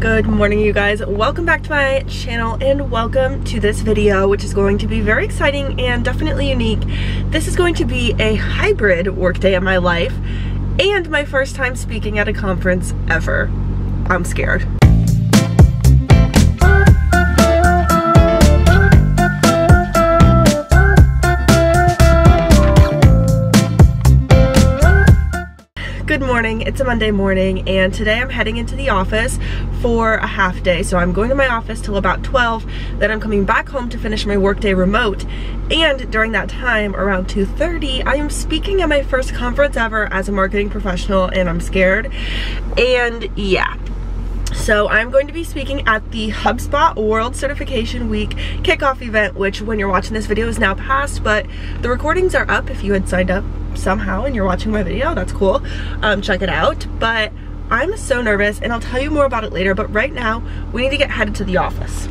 Good morning, you guys. Welcome back to my channel and welcome to this video, which is going to be very exciting and definitely unique. This is going to be a hybrid workday in my life and my first time speaking at a conference ever. I'm scared. Good morning, it's a Monday morning and today I'm heading into the office for a half day. So I'm going to my office till about 12, then I'm coming back home to finish my workday remote. And during that time, around 2:30, I am speaking at my first conference ever as a marketing professional and I'm scared. And yeah. So I'm going to be speaking at the HubSpot World Certification Week Kickoff event, which when you're watching this video is now past, but the recordings are up if you had signed up somehow and you're watching my video. That's cool. Check it out. But I'm so nervous and I'll tell you more about it later, but right now we need to get headed to the office.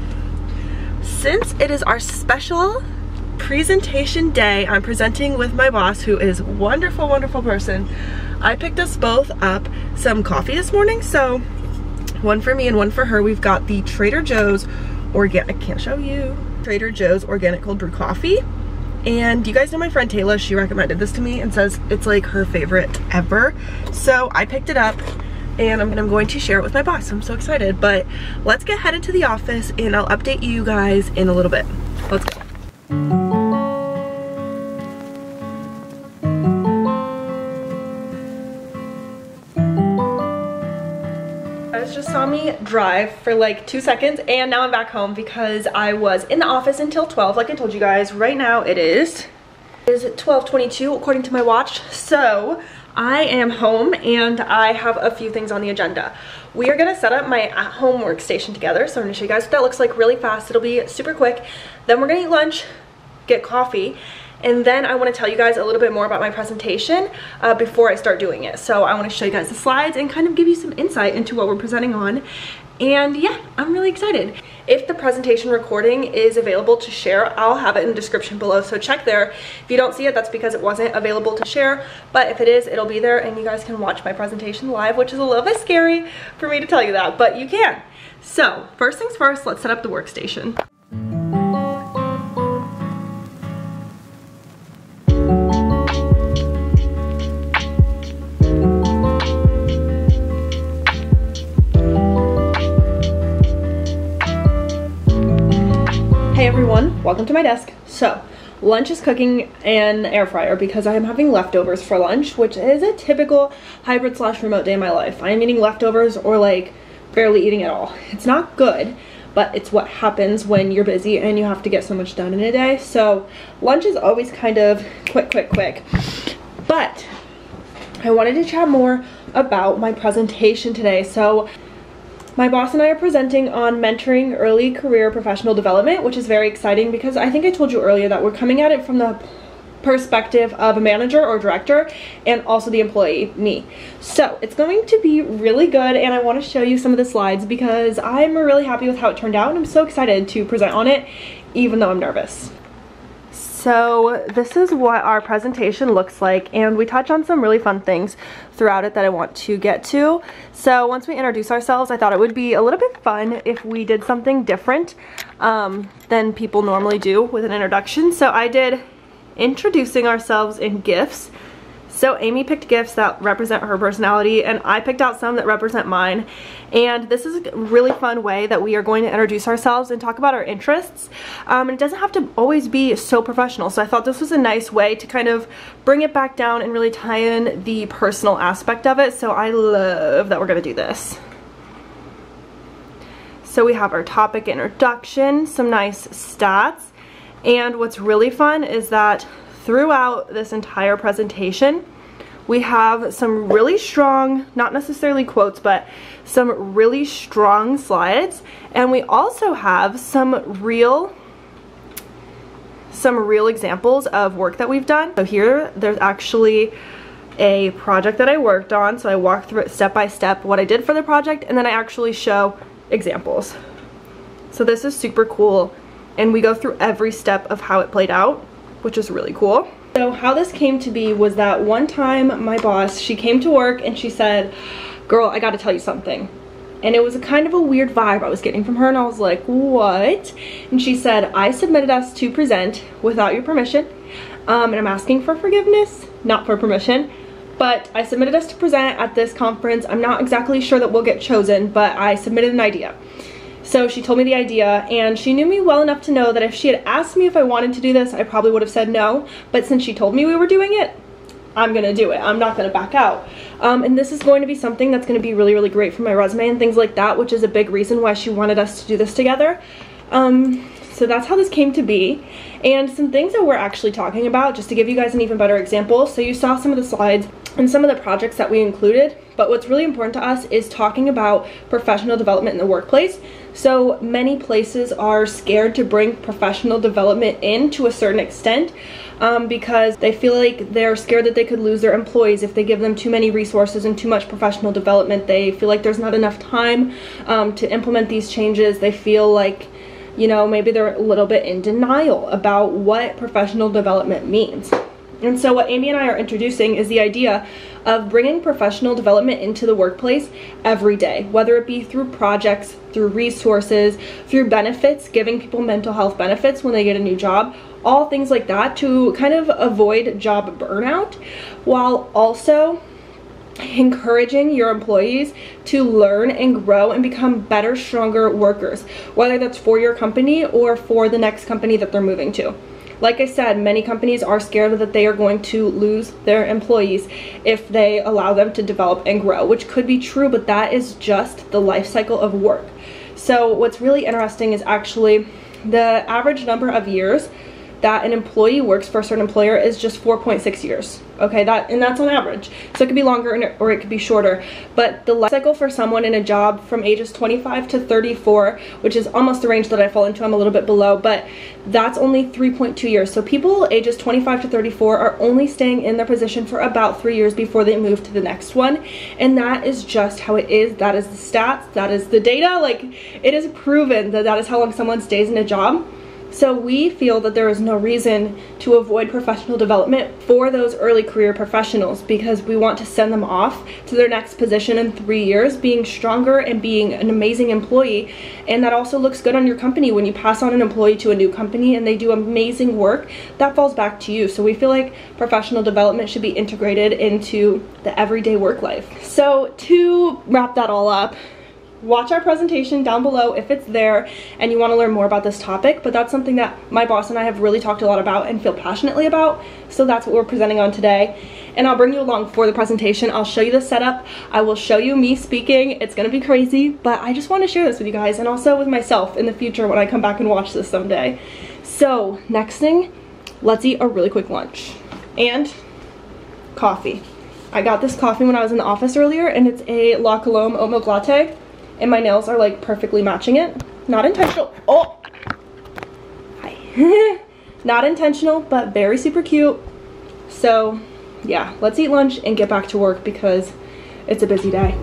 Since it is our special presentation day, I'm presenting with my boss, who is a wonderful, wonderful person. I picked us both up some coffee this morning, so one for me and one for her. We've got the Trader Joe's organic, I can't show you, Trader Joe's organic cold brew coffee. And you guys know my friend Taylor, she recommended this to me and says it's like her favorite ever. So I picked it up and I'm going to share it with my boss. I'm so excited, but let's get headed to the office and I'll update you guys in a little bit. Let's go. Just saw me drive for like 2 seconds and now I'm back home because I was in the office until 12, like I told you guys. Right now it is 12:22 according to my watch. So I am home and I have a few things on the agenda. We are gonna set up my at-home workstation together, so I'm gonna show you guys what that looks like really fast. It'll be super quick. Then we're gonna eat lunch, get coffee, and then I want to tell you guys a little bit more about my presentation before I start doing it. So I want to show you guys the slides and kind of give you some insight into what we're presenting on. And yeah, I'm really excited. If the presentation recording is available to share, I'll have it in the description below, so check there. If you don't see it, that's because it wasn't available to share, but if it is, it'll be there and you guys can watch my presentation live, which is a little bit scary for me to tell you that, but you can. So first things first, let's set up the workstation. Hey everyone, welcome to my desk. So, lunch is cooking in the air fryer because I am having leftovers for lunch, which is a typical hybrid / remote day in my life. I am eating leftovers or like barely eating at all. It's not good, but it's what happens when you're busy and you have to get so much done in a day. So lunch is always kind of quick. But I wanted to chat more about my presentation today. So my boss and I are presenting on mentoring early career professional development, which is very exciting because I think I told you earlier that we're coming at it from the perspective of a manager or director and also the employee, me. So it's going to be really good and I want to show you some of the slides because I'm really happy with how it turned out and I'm so excited to present on it even though I'm nervous. So this is what our presentation looks like and we touch on some really fun things throughout it that I want to get to. So once we introduce ourselves, I thought it would be a little bit fun if we did something different than people normally do with an introduction. So I did introducing ourselves in GIFs. So Amy picked GIFs that represent her personality and I picked out some that represent mine. And this is a really fun way that we are going to introduce ourselves and talk about our interests. And it doesn't have to always be so professional. So I thought this was a nice way to kind of bring it back down and really tie in the personal aspect of it. So I love that we're gonna do this. So we have our topic introduction, some nice stats. And what's really fun is that throughout this entire presentation, we have some really strong, not necessarily quotes, but some really strong slides. And we also have some real examples of work that we've done. So here, there's actually a project that I worked on. So I walk through it step by step, what I did for the project, and then I actually show examples. So this is super cool. And we go through every step of how it played out, which is really cool. So how this came to be was that one time my boss, she came to work and she said, girl, I gotta tell you something. and it was a kind of a weird vibe I was getting from her, and I was like, what? And she said, I submitted us to present without your permission, and I'm asking for forgiveness, not for permission, but I submitted us to present at this conference. I'm not exactly sure that we'll get chosen, but I submitted an idea. So she told me the idea, and she knew me well enough to know that if she had asked me if I wanted to do this, I probably would have said no, but since she told me we were doing it, I'm gonna do it. I'm not gonna back out. And this is going to be something that's gonna be really, really great for my resume and things like that, which is a big reason why she wanted us to do this together. So that's how this came to be. And some things that we're actually talking about, just to give you guys an even better example. So you saw some of the slides and some of the projects that we included, but what's really important to us is talking about professional development in the workplace. So many places are scared to bring professional development in to a certain extent because they feel like they're scared that they could lose their employees if they give them too many resources and too much professional development. They feel like there's not enough time to implement these changes. They feel like, you know, maybe they're a little bit in denial about what professional development means. And so what Amy and I are introducing is the idea of bringing professional development into the workplace every day, whether it be through projects, through resources, through benefits, giving people mental health benefits when they get a new job, all things like that to kind of avoid job burnout, while also encouraging your employees to learn and grow and become better, stronger workers, whether that's for your company or for the next company that they're moving to. Like I said, many companies are scared that they are going to lose their employees if they allow them to develop and grow, which could be true, but that is just the life cycle of work. So what's really interesting is actually the average number of years that an employee works for a certain employer is just 4.6 years. Okay, that's on average. So it could be longer or it could be shorter. But the life cycle for someone in a job from ages 25 to 34, which is almost the range that I fall into, I'm a little bit below, but that's only 3.2 years. So people ages 25 to 34 are only staying in their position for about 3 years before they move to the next one. And that is just how it is. That is the stats, that is the data. Like, it is proven that that is how long someone stays in a job. So we feel that there is no reason to avoid professional development for those early career professionals, because we want to send them off to their next position in 3 years being stronger and being an amazing employee. And that also looks good on your company when you pass on an employee to a new company and they do amazing work. That falls back to you. So we feel like professional development should be integrated into the everyday work life. So to wrap that all up, watch our presentation down below if it's there and you want to learn more about this topic, but that's something that my boss and I have really talked a lot about and feel passionately about, so that's what we're presenting on today. And I'll bring you along for the presentation. I'll show you the setup, I will show you me speaking. It's gonna be crazy, but I just want to share this with you guys and also with myself in the future when I come back and watch this someday. So next thing, let's eat a really quick lunch and coffee. I got this coffee when I was in the office earlier, and it's a La Colombe oat milk latte. And my nails are like perfectly matching it. Not intentional. Oh! Hi. Not intentional, but very super cute. So yeah, let's eat lunch and get back to work because it's a busy day.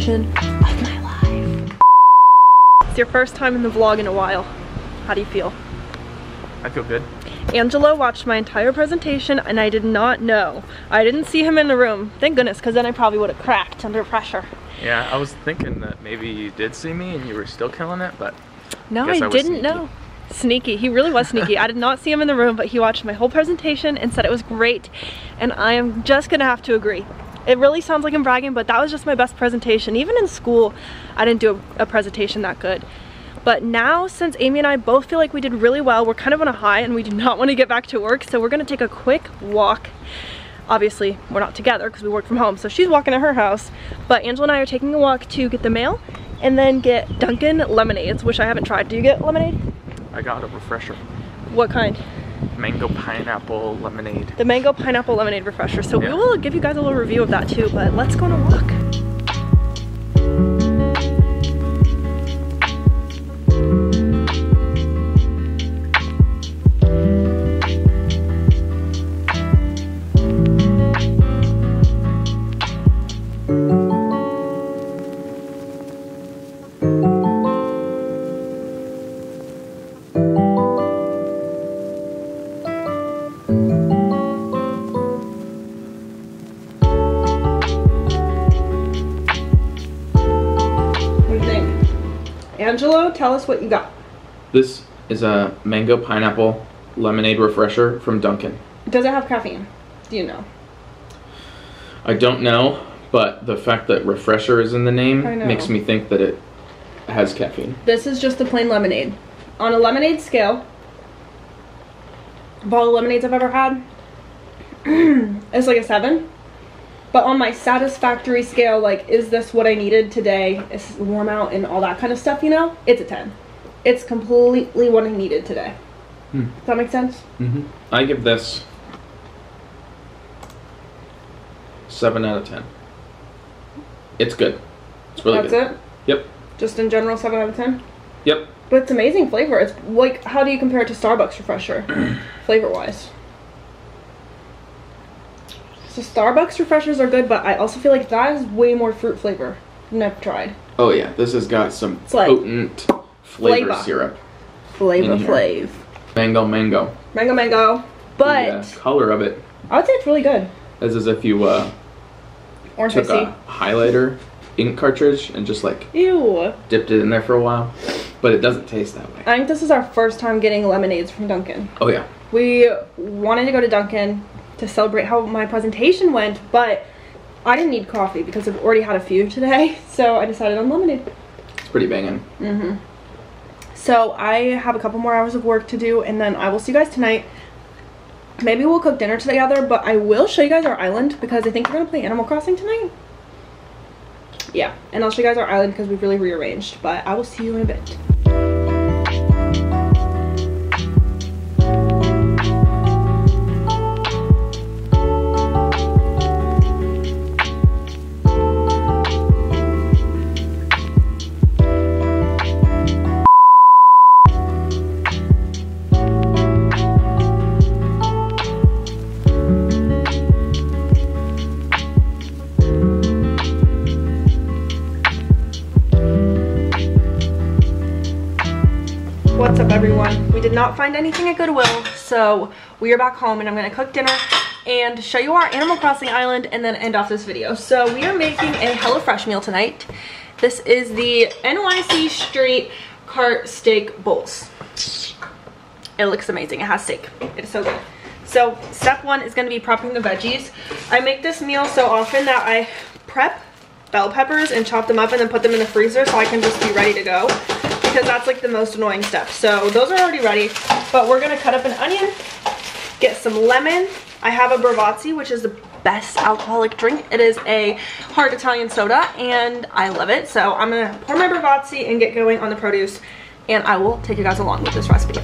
Of my life. It's your first time in the vlog in a while. How do you feel? I feel good. Angelo watched my entire presentation and I did not know. I didn't see him in the room. Thank goodness, because then I probably would have cracked under pressure. Yeah, I was thinking that maybe you did see me and you were still killing it, but no, I didn't know. Sneaky. He really was sneaky. I did not see him in the room, but he watched my whole presentation and said it was great, and I am just gonna have to agree. It really sounds like I'm bragging, but that was just my best presentation. Even in school, I didn't do a presentation that good. But now, since Amy and I both feel like we did really well, we're kind of on a high and we do not want to get back to work, so we're gonna take a quick walk. Obviously, we're not together because we work from home, so she's walking to her house, but Angela and I are taking a walk to get the mail and then get Dunkin' lemonades, which I haven't tried. Do you get lemonade? I got a refresher. What kind? Mango pineapple lemonade. The mango pineapple lemonade refresher. So yeah, we will give you guys a little review of that too, but let's go on a walk. Angelo, tell us what you got. This is a mango pineapple lemonade refresher from Dunkin'. Does it have caffeine? Do you know? I don't know, but the fact that refresher is in the name makes me think that it has caffeine. This is just a plain lemonade. On a lemonade scale, of all the lemonades I've ever had, it's like a 7. But on my satisfactory scale, like, is this what I needed today? It's warm out and all that kind of stuff, you know? It's a 10. It's completely what I needed today. Does that make sense? Mm-hmm. I give this 7 out of 10. It's good. It's really good. That's it? Yep. Just in general, 7 out of 10? Yep. But it's amazing flavor. It's like, how do you compare it to Starbucks refresher, flavor-wise? So Starbucks refreshers are good, but I also feel like that is way more fruit flavor than I've tried. Oh yeah, this has got some potent flavor syrup. Flavor flav. Mango mango. Mango mango. But the color of it. I would say it's really good. It's as if you Orange took a highlighter ink cartridge and just like dipped it in there for a while. But it doesn't taste that way. I think this is our first time getting lemonades from Dunkin'. Oh yeah. We wanted to go to Dunkin' to celebrate how my presentation went, but I didn't need coffee because I've already had a few today, so I decided on lemonade. It's pretty banging. So I have a couple more hours of work to do, and then I will see you guys tonight. Maybe we'll cook dinner together, but I will show you guys our island because I think we're gonna play Animal Crossing tonight. Yeah, and I'll show you guys our island because we've really rearranged, but I will see you in a bit. What's up, everyone? We did not find anything at Goodwill, so we are back home and I'm gonna cook dinner and show you our Animal Crossing island and then end off this video. So we are making a HelloFresh meal tonight. This is the NYC Street Cart Steak Bowls. It looks amazing. It has steak. It is so good. So step 1 is gonna be prepping the veggies. I make this meal so often that I prep bell peppers and chop them up and then put them in the freezer so I can just be ready to go, because that's like the most annoying step. So those are already ready, but we're gonna cut up an onion, get some lemon. I have a Bravazzi, which is the best alcoholic drink. It is a hard Italian soda and I love it. So I'm gonna pour my Bravazzi and get going on the produce, and I will take you guys along with this recipe.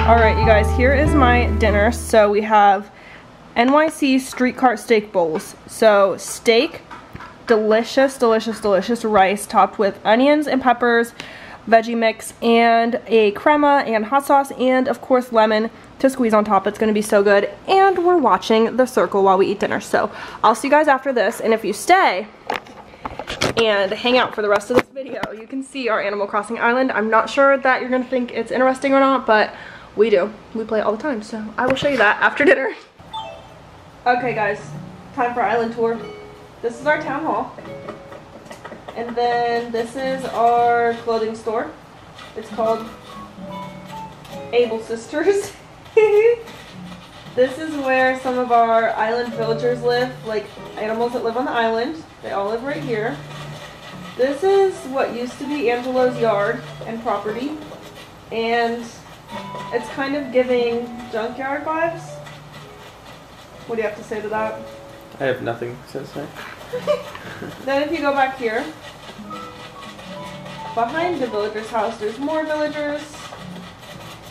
Alright, you guys, here is my dinner. So we have NYC Street Cart Steak Bowls. So steak, delicious, delicious, delicious rice topped with onions and peppers, veggie mix, and a crema and hot sauce, and of course lemon to squeeze on top. It's going to be so good. And we're watching The Circle while we eat dinner. So I'll see you guys after this, and if you stay and hang out for the rest of this video, you can see our Animal Crossing island. I'm not sure that you're going to think it's interesting or not, but we do. We play it all the time, so I will show you that after dinner. Okay guys, time for island tour. This is our town hall. And then this is our clothing store. It's called Able Sisters. This is where some of our island villagers live, like animals that live on the island. They all live right here. This is what used to be Angelo's yard and property, and it's kind of giving junkyard vibes. What do you have to say to that? I have nothing to say. Then if you go back here, behind the villager's house, there's more villagers.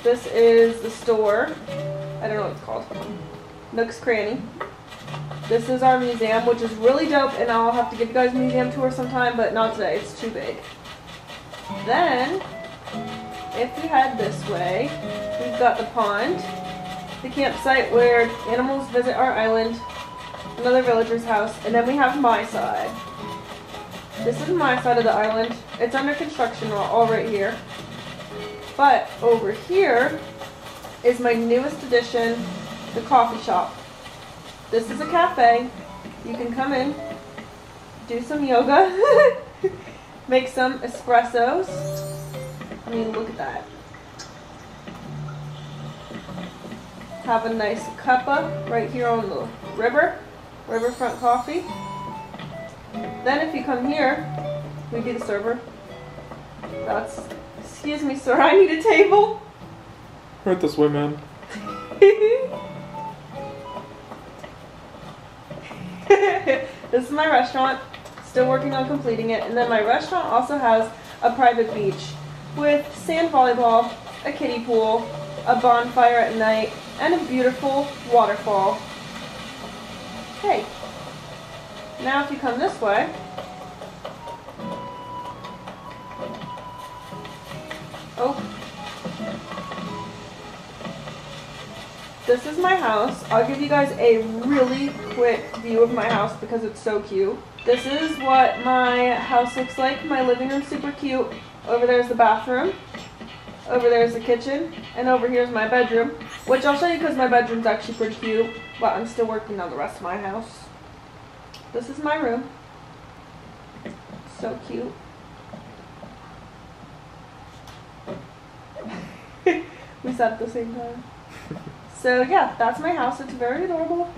This is the store. I don't know what it's called. Nook's Cranny. This is our museum, which is really dope, and I'll have to give you guys a museum tour sometime, but not today. It's too big. Then, if we head this way, we've got the pond, the campsite where animals visit our island, another villager's house, and then we have my side. This is my side of the island. It's under construction all right here. But over here is my newest addition, the coffee shop. This is a cafe. You can come in, do some yoga, make some espressos. I mean, look at that. Have a nice cuppa right here on the riverfront coffee. Then if you come here, we'd be the server. That's, excuse me sir, I need a table. Right this way, man. This is my restaurant, still working on completing it, and then my restaurant also has a private beach with sand volleyball, a kiddie pool, a bonfire at night, and a beautiful waterfall. Hey, now if you come this way, this is my house. I'll give you guys a really quick view of my house because it's so cute. This is what my house looks like. My living room's super cute. Over there's the bathroom. Over there's the kitchen. And over here's my bedroom, which I'll show you because my bedroom's actually pretty cute, but I'm still working on the rest of my house. This is my room. So cute. We said at the same time. So yeah, that's my house. It's very adorable.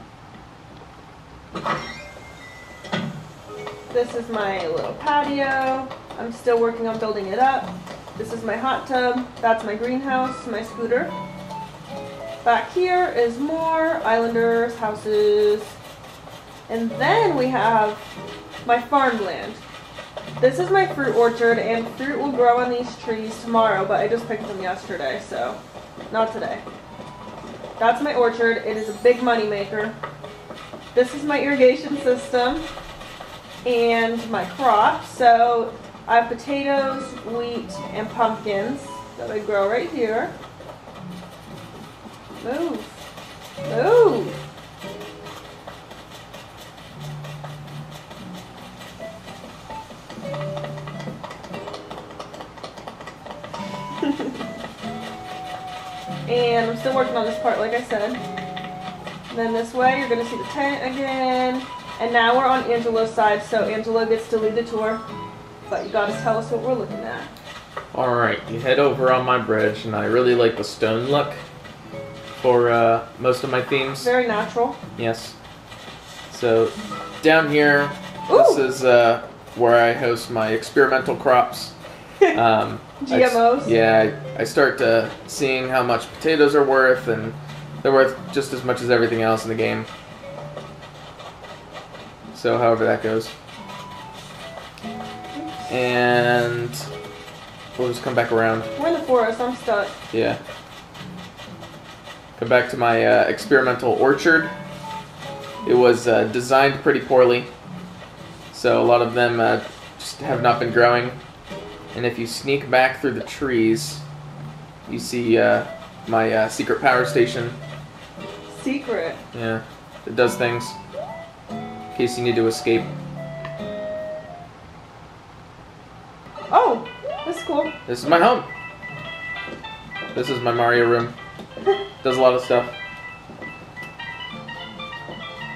This is my little patio. I'm still working on building it up. This is my hot tub. That's my greenhouse, my scooter. Back here is more islanders' houses. And then we have my farmland. This is my fruit orchard, and fruit will grow on these trees tomorrow, but I just picked them yesterday, so not today. That's my orchard. It is a big money maker. This is my irrigation system and my crops. So I have potatoes, wheat, and pumpkins that I grow right here. Move. Move. And I'm still working on this part, like I said. And then this way, you're going to see the tent again. And now we're on Angelo's side, so Angelo gets to lead the tour. But you got to tell us what we're looking at. Alright, you head over on my bridge, and I really like the stone look for most of my themes. Very natural. Yes. So, down here, Ooh. This is where I host my experimental crops. GMOs? I start seeing how much potatoes are worth, and they're worth just as much as everything else in the game. So, however that goes. And we'll just come back around. We're in the forest. I'm stuck. Yeah. Come back to my experimental orchard. It was designed pretty poorly, so a lot of them just have not been growing. And if you sneak back through the trees, you see my secret power station. Secret? Yeah, it does things in case you need to escape. Oh, that's cool. This is my home. This is my Mario room. Does a lot of stuff.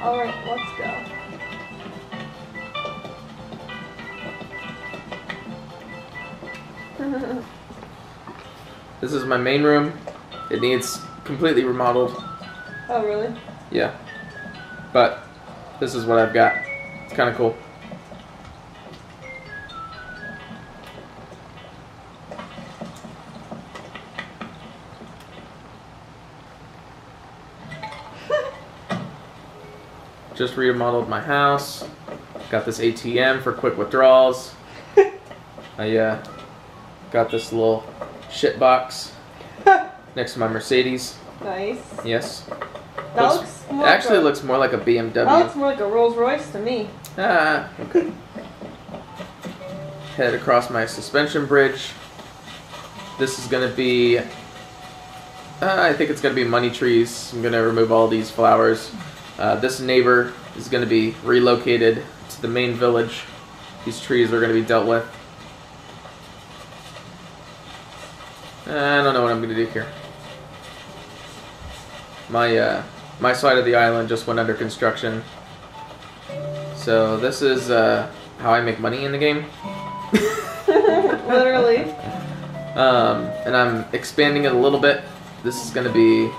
Alright, let's go. This is my main room. It needs completely remodeled. Oh, really? Yeah. But this is what I've got. It's kind of cool. Just remodeled my house. Got this ATM for quick withdrawals. I got this little shit box next to my Mercedes. Nice. Yes. That looks more actually looks more like a BMW. That looks more like a Rolls Royce to me. Ah, okay. Head across my suspension bridge. This is gonna be, I think it's gonna be money trees. I'm gonna remove all these flowers. This neighbor is gonna be relocated to the main village. These trees are gonna be dealt with. I don't know what I'm gonna do here. My side of the island just went under construction. So this is how I make money in the game. Literally. And I'm expanding it a little bit. This is gonna be,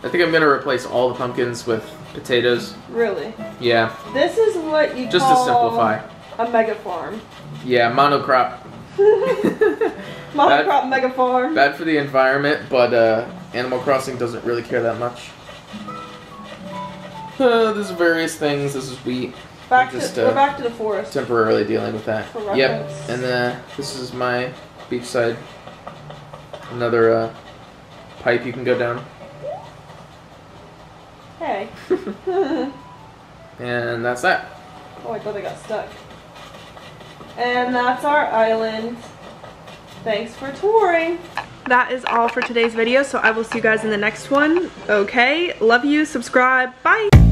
I think I'm gonna replace all the pumpkins with potatoes. Really? Yeah. This is what you just call to simplify. A mega farm. Yeah, monocrop. Monocrop mega farm. Bad for the environment, but Animal Crossing doesn't really care that much. There's various things. This is wheat. We're back to the forest. Temporarily dealing with that. For Yep. reference. And this is my beachside. Another pipe you can go down. Hey. And that's that. Oh, I thought I got stuck. And that's our island. Thanks for touring. That is all for today's video, so I will see you guys in the next one. Okay, love you, subscribe, bye!